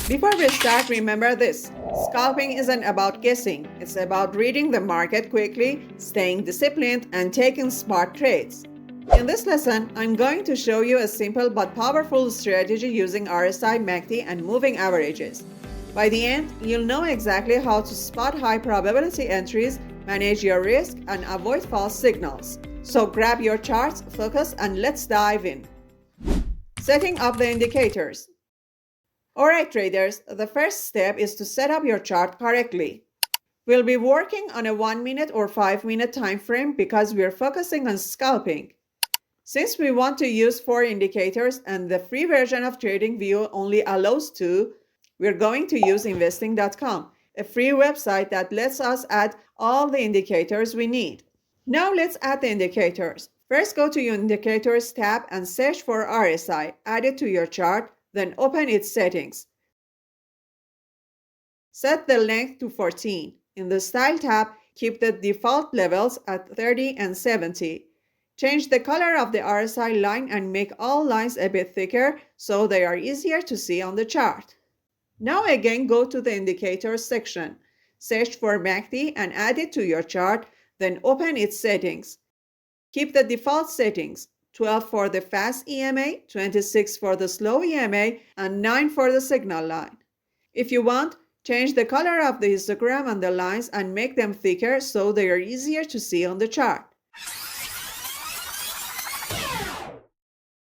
Before we start, remember this. Scalping isn't about guessing. It's about reading the market quickly, staying disciplined, and taking smart trades. In this lesson, I'm going to show you a simple but powerful strategy using RSI, MACD, and moving averages. By the end, you'll know exactly how to spot high probability entries, manage your risk, and avoid false signals. So grab your charts, focus, and let's dive in. Setting up the indicators. Alright traders, the first step is to set up your chart correctly. We'll be working on a 1 minute or 5 minute time frame because we're focusing on scalping. Since we want to use 4 indicators and the free version of TradingView only allows 2, we're going to use investing.com, a free website that lets us add all the indicators we need. Now let's add the indicators. First, go to your Indicators tab and search for RSI. Add it to your chart, then open its settings. Set the length to 14. In the Style tab, keep the default levels at 30 and 70. Change the color of the RSI line and make all lines a bit thicker so they are easier to see on the chart. Now again, go to the Indicators section. Search for MACD and add it to your chart, then open its settings. Keep the default settings, 12 for the fast EMA, 26 for the slow EMA, and 9 for the signal line. If you want, change the color of the histogram and the lines and make them thicker so they are easier to see on the chart.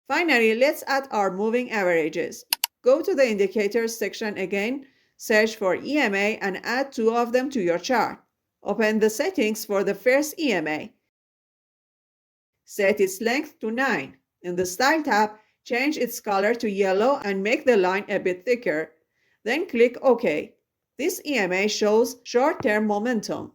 Finally, let's add our moving averages. Go to the Indicators section again, search for EMA and add 2 of them to your chart. Open the settings for the first EMA. Set its length to 9. In the Style tab, change its color to yellow and make the line a bit thicker. Then click OK. This EMA shows short-term momentum.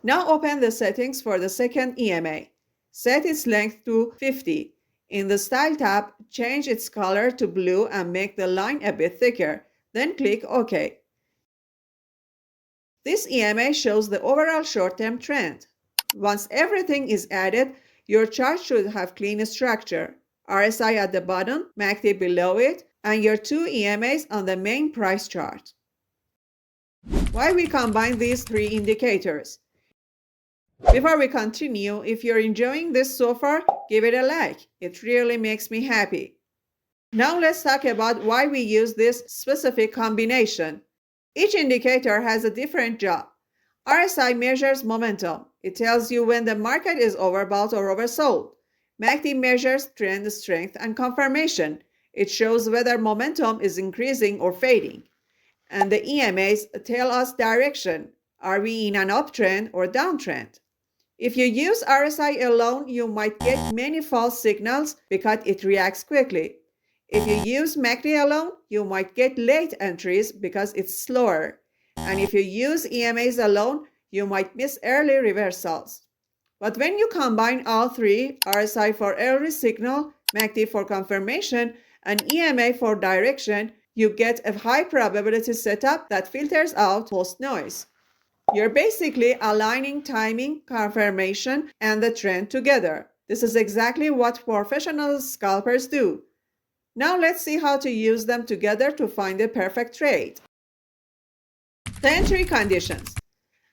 Now open the settings for the second EMA. Set its length to 50. In the Style tab, change its color to blue and make the line a bit thicker. Then click OK. This EMA shows the overall short-term trend. Once everything is added, your chart should have clean structure. RSI at the bottom, MACD below it, and your 2 EMAs on the main price chart. Why we combine these 3 indicators? Before we continue, if you're enjoying this so far, give it a like. It really makes me happy. Now let's talk about why we use this specific combination. Each indicator has a different job. RSI measures momentum. It tells you when the market is overbought or oversold. MACD measures trend strength and confirmation. It shows whether momentum is increasing or fading. And the EMAs tell us direction. Are we in an uptrend or downtrend? If you use RSI alone, you might get many false signals because it reacts quickly. If you use MACD alone, you might get late entries because it's slower. And if you use EMAs alone, you might miss early reversals. But when you combine all 3, RSI for early signal, MACD for confirmation, and EMA for direction, you get a high probability setup that filters out post noise. You're basically aligning timing, confirmation, and the trend together. This is exactly what professional scalpers do. Now let's see how to use them together to find the perfect trade. The entry conditions.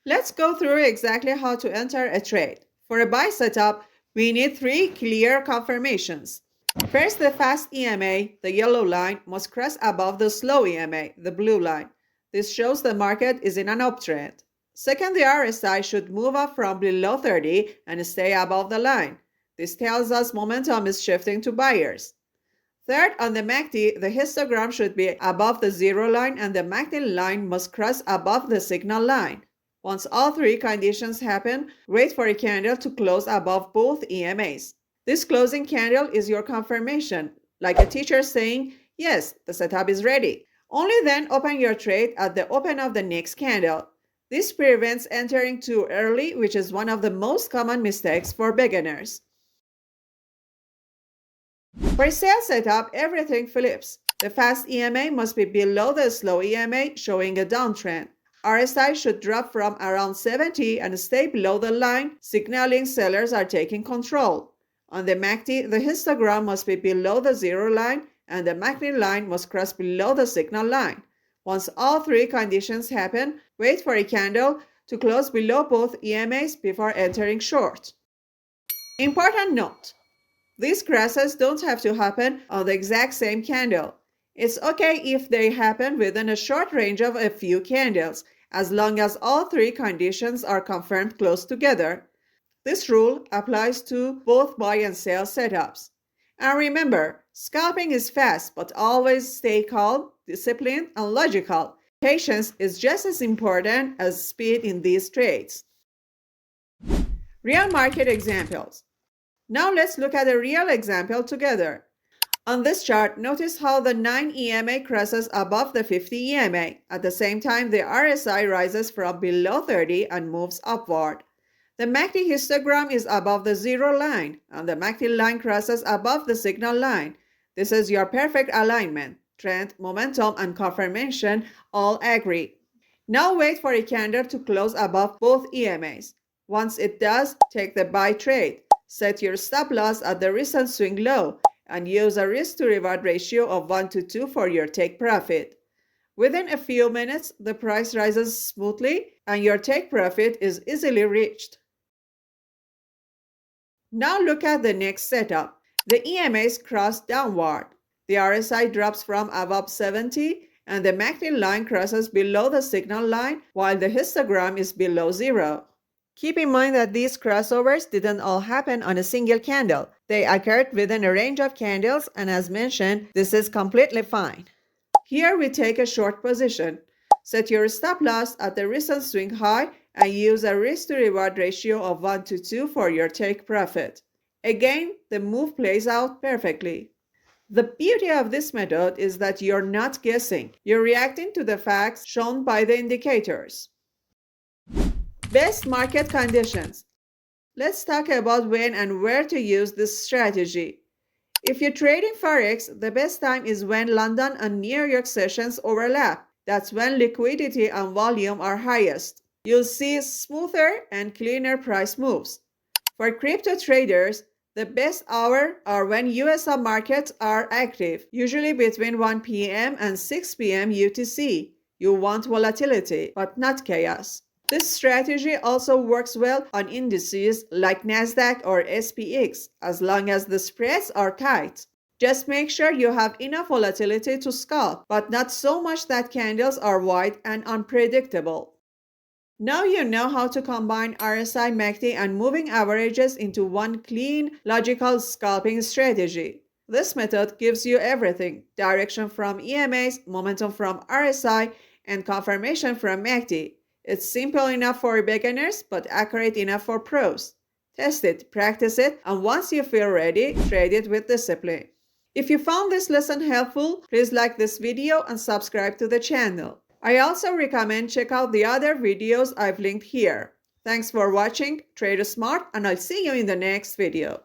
Let's go through exactly how to enter a trade. For a buy setup, we need 3 clear confirmations. First, the fast EMA, the yellow line, must cross above the slow EMA, the blue line. This shows the market is in an uptrend. Second, the RSI should move up from below 30 and stay above the line. This tells us momentum is shifting to buyers. Third, on the MACD, the histogram should be above the 0 line and the MACD line must cross above the signal line. Once all 3 conditions happen, wait for a candle to close above both EMAs. This closing candle is your confirmation, like a teacher saying, yes, the setup is ready. Only then open your trade at the open of the next candle. This prevents entering too early, which is one of the most common mistakes for beginners. For a sell setup, everything flips. The fast EMA must be below the slow EMA, showing a downtrend. RSI should drop from around 70 and stay below the line, signaling sellers are taking control. On the MACD, the histogram must be below the 0 line, and the MACD line must cross below the signal line. Once all three conditions happen, wait for a candle to close below both EMAs before entering short. Important note: these crosses don't have to happen on the exact same candle. It's okay if they happen within a short range of a few candles, as long as all three conditions are confirmed close together. This rule applies to both buy and sell setups. And remember, scalping is fast, but always stay calm, disciplined, and logical. Patience is just as important as speed in these trades. Real market examples. Now let's look at a real example together. On this chart, notice how the 9 EMA crosses above the 50 EMA. At the same time, the RSI rises from below 30 and moves upward. The MACD histogram is above the zero line, and the MACD line crosses above the signal line. This is your perfect alignment. Trend, momentum, and confirmation all agree. Now wait for a candle to close above both EMAs. Once it does, take the buy trade. Set your stop loss at the recent swing low and use a risk-to-reward ratio of 1:2 for your take profit. Within a few minutes, the price rises smoothly and your take profit is easily reached. Now look at the next setup. The EMAs cross downward. The RSI drops from above 70 and the MACD line crosses below the signal line while the histogram is below zero. Keep in mind that these crossovers didn't all happen on a single candle. They occurred within a range of candles, and as mentioned, this is completely fine. Here we take a short position. Set your stop loss at the recent swing high and use a risk-to-reward ratio of 1:2 for your take profit. Again, the move plays out perfectly. The beauty of this method is that you're not guessing. You're reacting to the facts shown by the indicators. Best market conditions. Let's talk about when and where to use this strategy. If you're trading Forex, the best time is when London and New York sessions overlap. That's when liquidity and volume are highest. You'll see smoother and cleaner price moves. For crypto traders, the best hour are when US markets are active, usually between 1 p.m. and 6 p.m. UTC. You want volatility, but not chaos. This strategy also works well on indices like NASDAQ or SPX, as long as the spreads are tight. Just make sure you have enough volatility to scalp, but not so much that candles are wide and unpredictable. Now you know how to combine RSI, MACD, and moving averages into one clean, logical scalping strategy. This method gives you everything: direction from EMAs, momentum from RSI, and confirmation from MACD. It's simple enough for beginners, but accurate enough for pros. Test it, practice it, and once you feel ready, trade it with discipline. If you found this lesson helpful, please like this video and subscribe to the channel. I also recommend check out the other videos I've linked here. Thanks for watching, trade smart, and I'll see you in the next video.